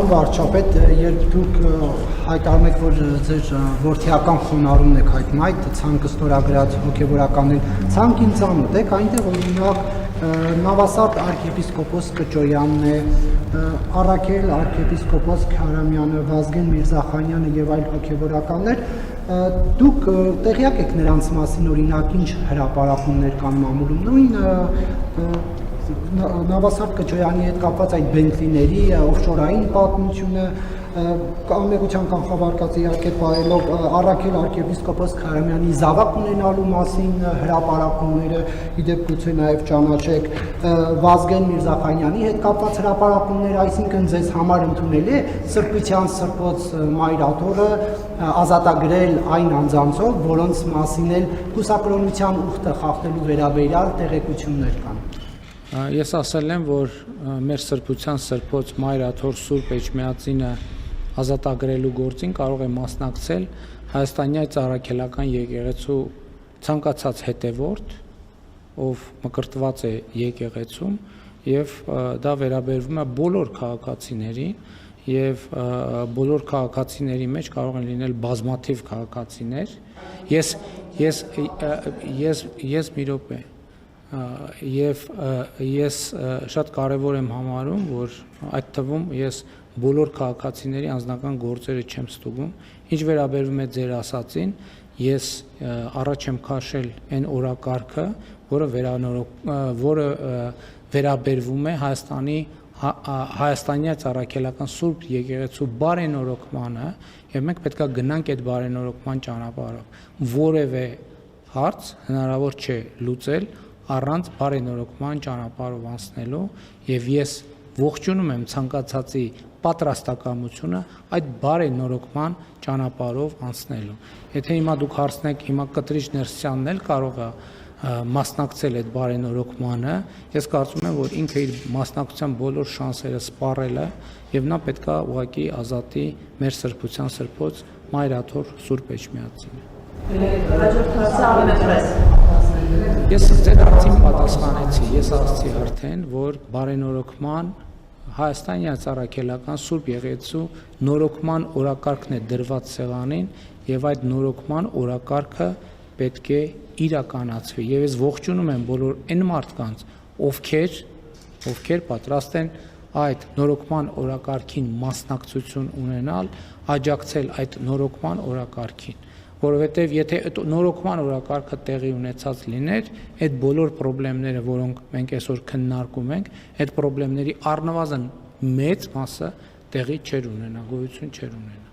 վարչապետ, երբ դուք հայտարարում եք, որ ձեր որդիական խոնարհումն եք հայտնում այդ ցանկը ստորագրած հոգևորականներ, ցանկին ծանոթ եք, այնտեղ օրինակ Նավասարդ arczepiskopos Կճոյանն է, Առաքել arczepiskopos Քարամյանը, Վազգեն Միրզախանյանը եւ այլ հոգևորականներ, դուք տեղյակ եք նրանց մասին, օրինակ ինչ հրապարակումներ կան մամուլում, նույն Նավասարդ Կճոյանի հետ կապված այդ բենթլիների օֆշորային պատմությունը, ամերիկյան կանխավարկածի իհարկե պարելով Առաքել arczepiskopos Քարամյանի զավակ ունենալու մասին հրապարակումները, իդեպ գուցե նաև ճանաչեք Վազգեն Միրզախանյանի հետ կապված հրապարակումները, այսինքն ձեզ համար ընդունելի է սրբության սրբոց մայրաթորը ազատագրել այն անձանցով, որոնց մասին էլ կուսակրոնության ուխտը խախտելու վերաբերյալ տեղեկություններ կան։ Ես ասել եմ, որ մեր սրբության սրբոց մայրաթոր Սուրբ Էջմիածինը ազատագրելու գործին կարող է մասնակցել Հայաստանյան Առաքելական եկեղեցու ցանկացած հետևորդ, ով մկրտված է եկեղեցում, եւ դա վերաբերվում է բոլոր քաղաքացիներին, եւ բոլոր քաղաքացիների մեջ կարող են լինել բազմաթիվ քաղաքացիներ։ Ես մի րոպե Եվ ես շատ կարևոր եմ համարում, որ այդ թվում ես բոլոր քաղաքացիների անձնական գործերը չեմ ստուգում, ինչ վերաբերվում է ձեր ասածին, ես առաջ եմ քաշել այն օրակարգը, որը վերաբերվում է Հայաստանյան Առաքելական Սուրբ Եկեղեցու բարենորոգմանը, եւ մենք պետք է գնանք այդ բարենորոգման ճանապարհով։ Որևէ հարց հնարավոր չէ լուծել առանց բարենորոգման ճանապարհով անցնելու, եւ ես ողջունում եմ ցանկացածի պատրաստակամությունը այդ բարենորոգման ճանապարհով անցնելու։ Եթե հիմա դուք հարցնեք, հիմա Կտրիչ Ներսյանն էլ կարող է մասնակցել այդ բարենորոգմանը, ես կարծում եմ, որ ինքը իր մասնակցության բոլոր շանսերը սպառել է, եւ նա պետք է ուղղակի ազատի մեր սրբության սրբոց մայրաթոր Սուրբ Էջմիածինը։ Ես ձեր հարցին պատասխանեցի, ես ասացի արդեն, որ բարենորոգման Հայաստանյան Առաքելական Սուրբ Եկեղեցու նորոգման օրակարգն է դրված սեղանին եւ այդ նորոգման օրակարգը պետք է իրականացվի եւ ես ողջունում եմ բոլոր այն մարդկանց, ովքեր պատրաստ են այդ նորոգման օրակարգին մասնակցություն ունենալ, աջակցել այդ նորոգման օրակարգին, որովհետև եթե այդ նորոգման օրակարգը տեղի ունեցած լիներ, այդ բոլոր խնդիրները, որոնք մենք այսօր քննարկում ենք, այդ խնդիրների առնվազն մեծ մասը տեղի չէր ունենա, գոյություն չէր ունենա։